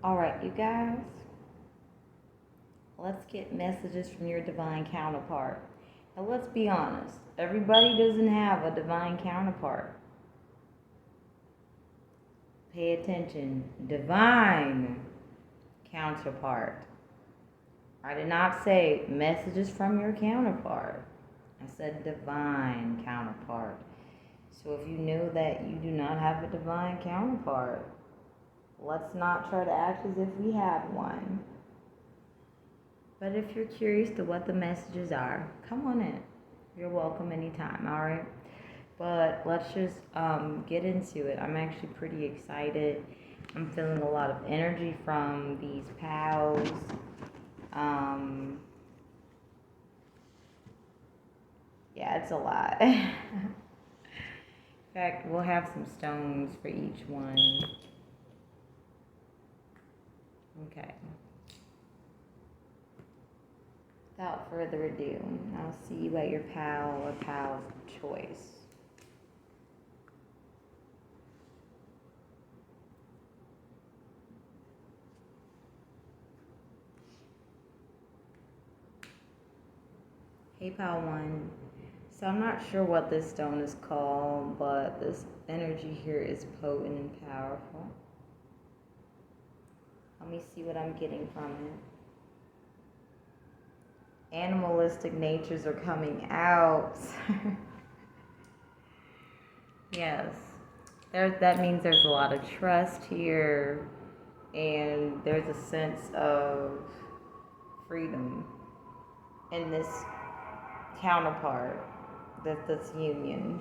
Alright, you guys, let's get messages from your divine counterpart. Now, let's be honest, everybody doesn't have a divine counterpart. Pay attention. Divine counterpart. I did not say messages from your counterpart. I said divine counterpart. So if you know that you do not have a divine counterpart, let's not try to act as if we have one. But if you're curious to what the messages are, come on in. You're welcome anytime, alright? But let's just get into it. I'm actually pretty excited. I'm feeling a lot of energy from these pals. Yeah, it's a lot. In fact, we'll have some stones for each one. Okay. Without further ado, I'll see you at your pal or pal's choice. Hey, pal one. So I'm not sure what this stone is called, but this energy here is potent and powerful. Let me see what I'm getting from it. Animalistic natures are coming out. Yes. That means there's a lot of trust here, and there's a sense of freedom in this counterpart, this union.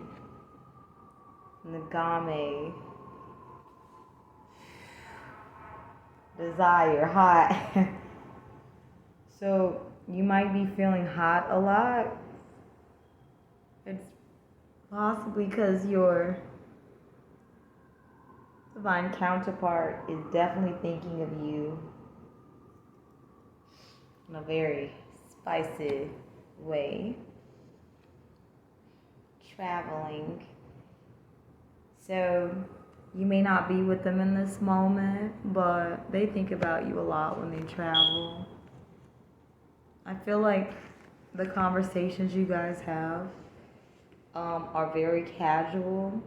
Nagame, desire, hot. So you might be feeling hot a lot. It's possibly because your divine counterpart is definitely thinking of you in a very spicy way. Traveling. So you may not be with them in this moment, but they think about you a lot when they travel. I feel like the conversations you guys have are very casual,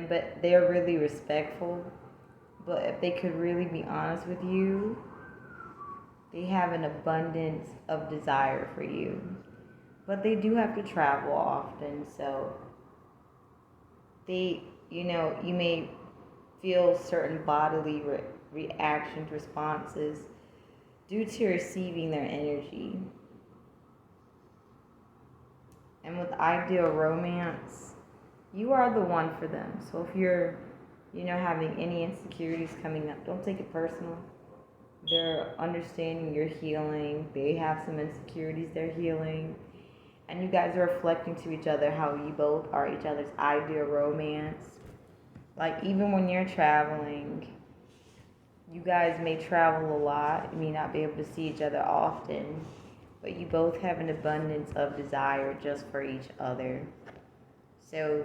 but they're really respectful. But if they could really be honest with you, they have an abundance of desire for you. But they do have to travel often, so you may feel certain bodily reactions, responses due to receiving their energy. And with ideal romance, you are the one for them. So if you're, having any insecurities coming up, don't take it personal. They're understanding you're healing. They have some insecurities they're healing. And you guys are reflecting to each other how you both are each other's ideal romance. Like, even when you're traveling, you guys may travel a lot. You may not be able to see each other often, but you both have an abundance of desire just for each other. So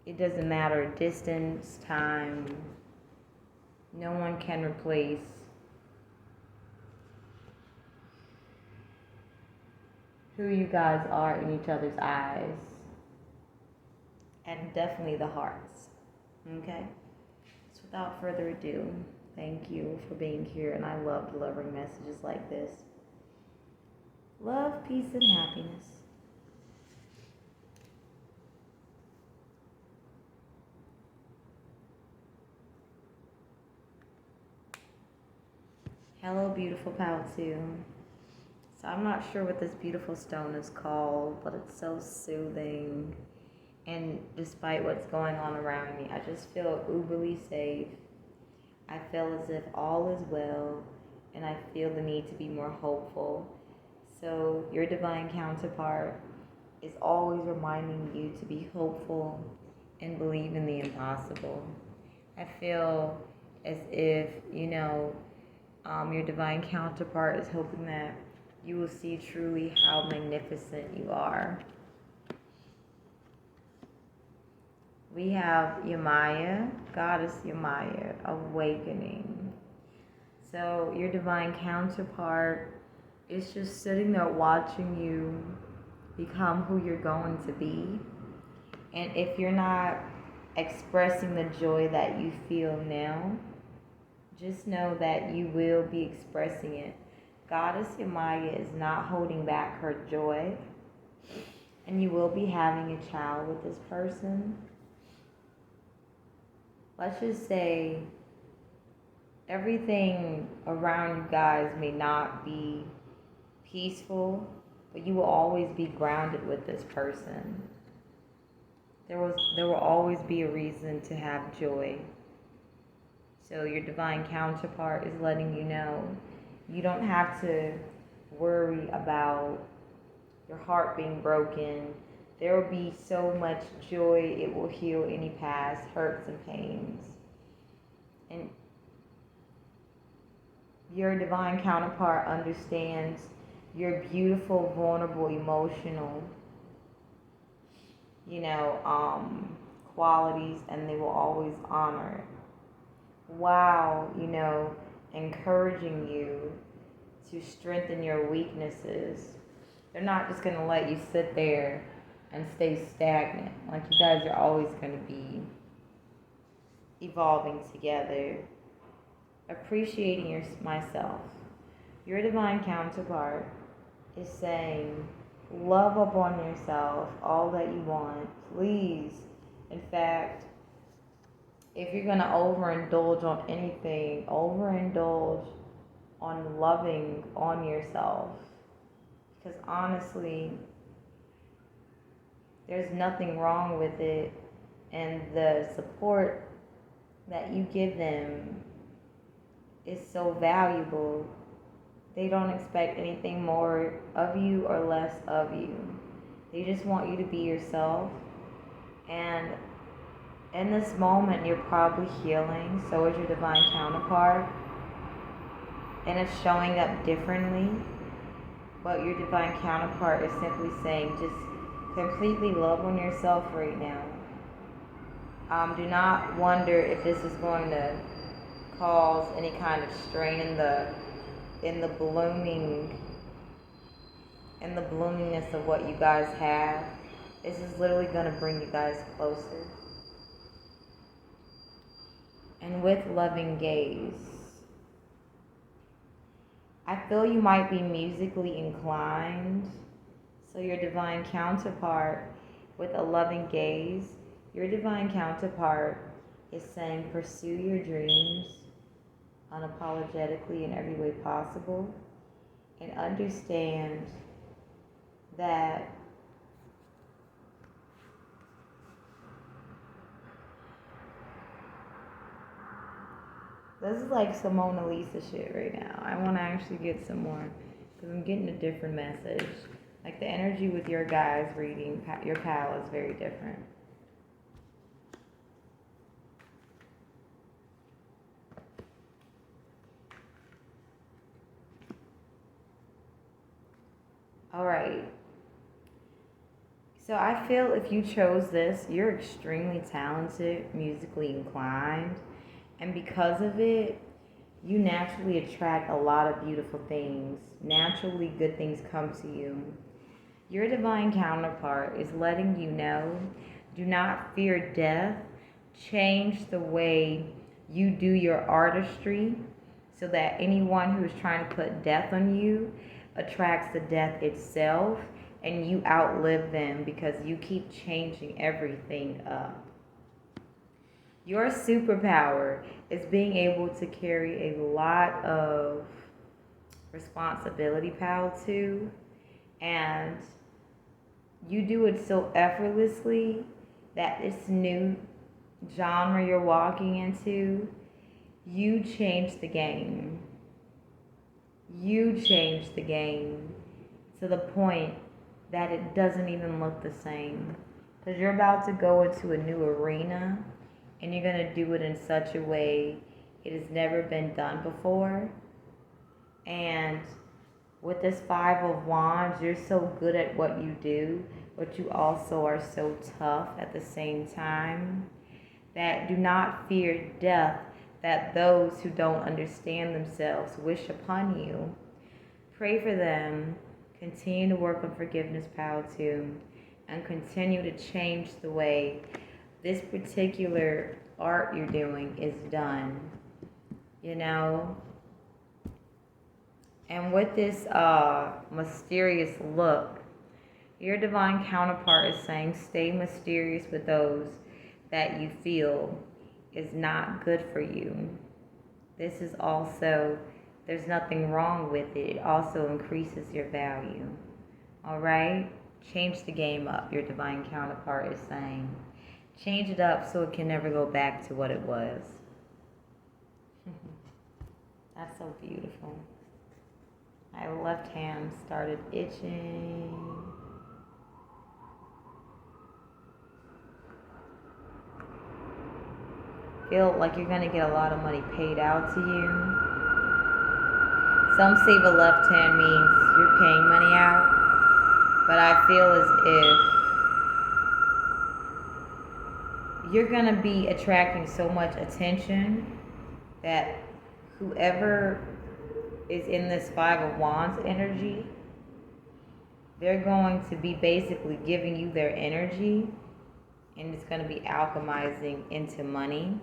it doesn't matter distance, time. No one can replace who you guys are in each other's eyes, and definitely the hearts. Okay? So without further ado, thank you for being here, and I love delivering messages like this. Love, peace, and happiness. Hello, beautiful pal too. So I'm not sure what this beautiful stone is called, but it's so soothing. And despite what's going on around me, I just feel uberly safe. I feel as if all is well, and I feel the need to be more hopeful. So your divine counterpart is always reminding you to be hopeful and believe in the impossible. I feel as if, your divine counterpart is hoping that you will see truly how magnificent you are. We have Yamaya, Goddess Yamaya, awakening. So your divine counterpart is just sitting there watching you become who you're going to be. And if you're not expressing the joy that you feel now, just know that you will be expressing it. Goddess Yamaya is not holding back her joy. And you will be having a child with this person. Let's just say everything around you guys may not be peaceful, but you will always be grounded with this person. There will always be a reason to have joy. So your divine counterpart is letting you know you don't have to worry about your heart being broken. There will be so much joy, it will heal any past hurts and pains. And your divine counterpart understands your beautiful, vulnerable, emotional, qualities, and they will always honor it. While, encouraging you to strengthen your weaknesses. They're not just going to let you sit there and stay stagnant. Like, you guys are always going to be evolving together. Appreciating myself. Your divine counterpart is saying, love upon yourself all that you want. Please. In fact, if you're going to overindulge on anything, overindulge on loving on yourself. Because honestly, there's nothing wrong with it. And the support that you give them is so valuable. They don't expect anything more of you or less of you. They just want you to be yourself. And in this moment, you're probably healing. So is your divine counterpart. And it's showing up differently. But your divine counterpart is simply saying, just completely love on yourself right now. Do not wonder if this is going to cause any kind of strain in the bloomingness of what you guys have. This is literally going to bring you guys closer. And with loving gaze, I feel you might be musically inclined. So your divine counterpart, with a loving gaze, your divine counterpart is saying, pursue your dreams unapologetically in every way possible, and understand that this is like some Mona Lisa shit right now. I want to actually get some more, because I'm getting a different message. Like, the energy with your guys reading, your pal, is very different. Alright. So I feel if you chose this, you're extremely talented, musically inclined. And because of it, you naturally attract a lot of beautiful things. Naturally, good things come to you. Your divine counterpart is letting you know, do not fear death. Change the way you do your artistry so that anyone who is trying to put death on you attracts the death itself, and you outlive them because you keep changing everything up. Your superpower is being able to carry a lot of responsibility, pal, too. And you do it so effortlessly that this new genre you're walking into, you change the game. You change the game to the point that it doesn't even look the same. Because you're about to go into a new arena, and you're going to do it in such a way it has never been done before. And with this 5 of Wands, you're so good at what you do, but you also are so tough at the same time that do not fear death, that those who don't understand themselves wish upon you. Pray for them. Continue to work on forgiveness, pal, too, and continue to change the way this particular art you're doing is done. You know? And with this mysterious look, your divine counterpart is saying stay mysterious with those that you feel is not good for you. This is also, there's nothing wrong with it. It also increases your value. All right? Change the game up, your divine counterpart is saying. Change it up so it can never go back to what it was. That's so beautiful. My left hand started itching. Feel like you're going to get a lot of money paid out to you. Some say the left hand means you're paying money out. But I feel as if you're going to be attracting so much attention that whoever is in this Five of Wands energy, they're going to be basically giving you their energy, and it's going to be alchemizing into money.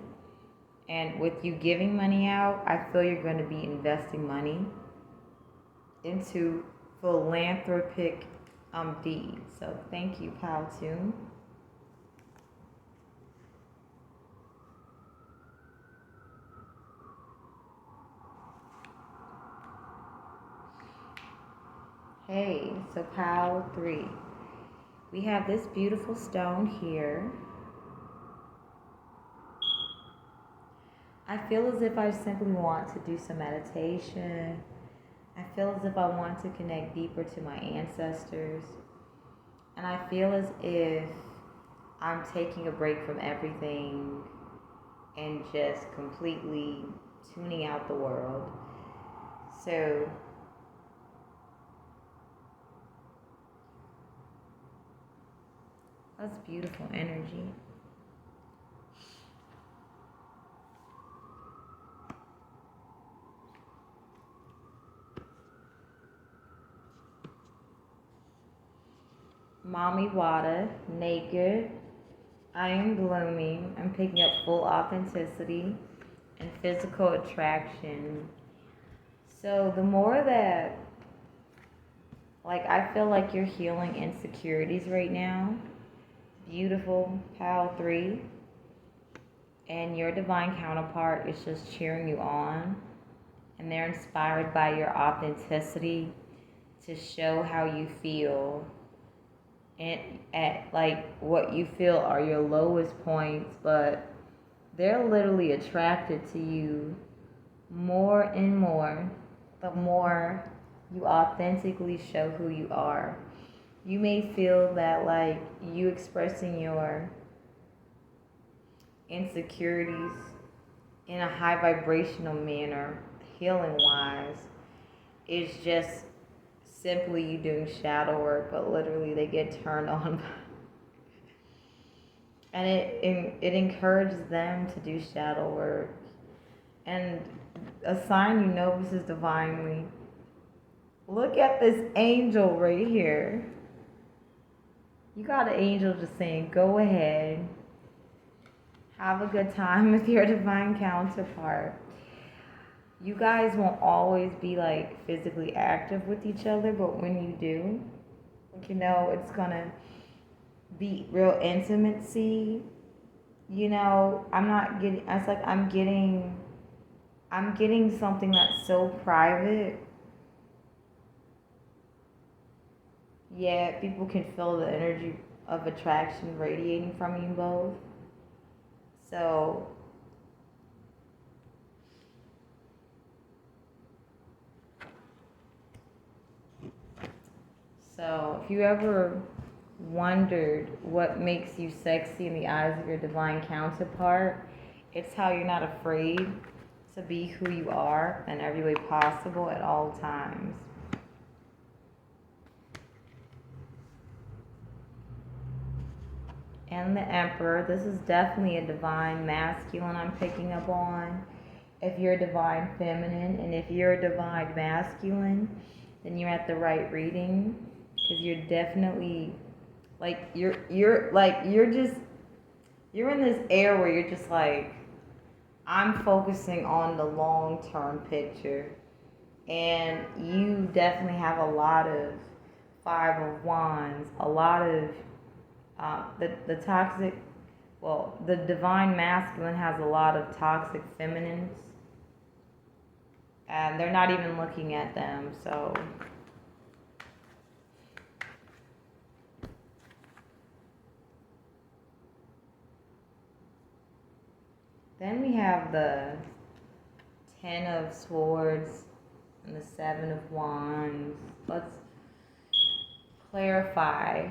And with you giving money out, I feel you're going to be investing money into philanthropic deeds. So thank you, pal, too. Hey, so pile 3. We have this beautiful stone here. I feel as if I simply want to do some meditation. I feel as if I want to connect deeper to my ancestors. And I feel as if I'm taking a break from everything and just completely tuning out the world. So that's beautiful energy. Mommy Wada, naked. I am blooming. I'm picking up full authenticity and physical attraction. So the more that, like, I feel like you're healing insecurities right now. Beautiful, pal 3. And your divine counterpart is just cheering you on. And they're inspired by your authenticity to show how you feel. And at like what you feel are your lowest points, but they're literally attracted to you more and more the more you authentically show who you are. You may feel that like you expressing your insecurities in a high vibrational manner, healing wise, is just simply you doing shadow work, but literally they get turned on. And it encourages them to do shadow work. And a sign you know this is divinely. Look at this angel right here. You got an angel just saying, go ahead. Have a good time with your divine counterpart. You guys won't always be like physically active with each other, but when you do, you know, it's gonna be real intimacy. You know, I'm getting something that's so private. Yeah, people can feel the energy of attraction radiating from you both. So if you ever wondered what makes you sexy in the eyes of your divine counterpart, it's how you're not afraid to be who you are in every way possible at all times. and the Emperor. This is definitely a divine masculine I'm picking up on. If you're a divine feminine, and if you're a divine masculine, then you're at the right reading, because you're definitely like you're in this era where you're just like, I'm focusing on the long-term picture, and you definitely have a lot of Five of Wands, a lot of the toxic, well, the divine masculine has a lot of toxic feminines, and they're not even looking at them. So then we have the Ten of Swords and the Seven of Wands. Let's clarify.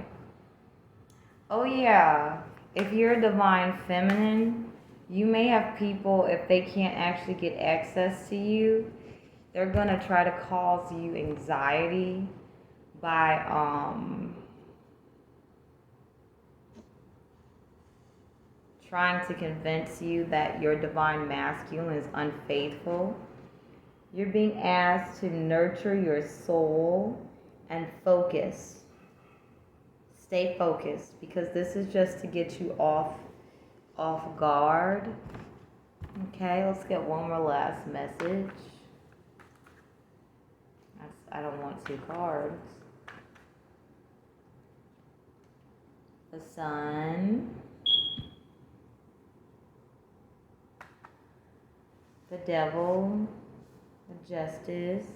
Oh yeah, if you're a divine feminine, you may have people, if they can't actually get access to you, they're gonna try to cause you anxiety by trying to convince you that your divine masculine is unfaithful. You're being asked to nurture your soul and focus. Stay focused, because this is just to get you off guard. Okay, let's get one more last message. I don't want two cards. The Sun, the Devil, the Justice,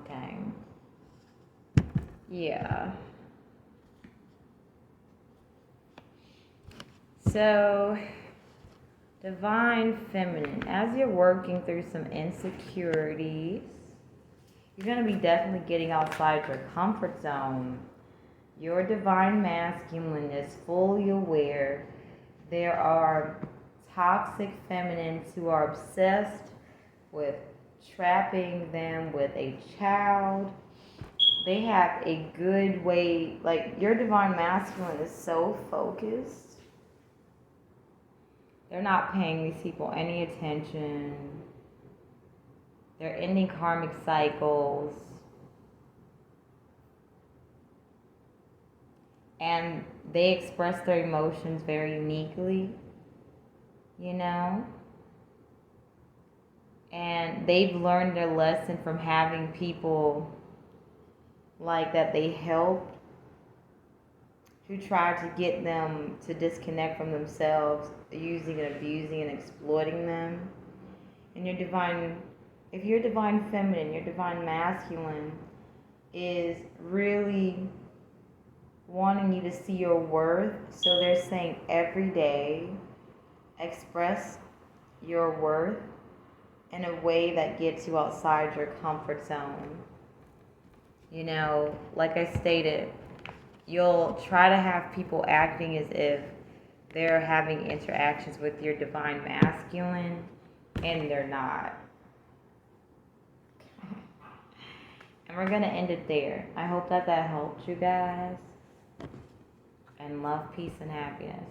okay. Yeah. So, divine feminine, as you're working through some insecurities, you're going to be definitely getting outside your comfort zone. Your divine masculine is fully aware there are toxic feminines who are obsessed with trapping them with a child. They have a good way, like your divine masculine is so focused. They're not paying these people any attention. They're ending karmic cycles. And they express their emotions very uniquely, you know? And they've learned their lesson from having people like that they helped, who tried to get them to disconnect from themselves, using and abusing and exploiting them. And your divine, if your divine feminine, your divine masculine is really wanting you to see your worth, so they're saying every day, express your worth in a way that gets you outside your comfort zone. You know, like I stated, you'll try to have people acting as if they're having interactions with your divine masculine, and they're not. And we're going to end it there. I hope that helped you guys. And love, peace, and happiness.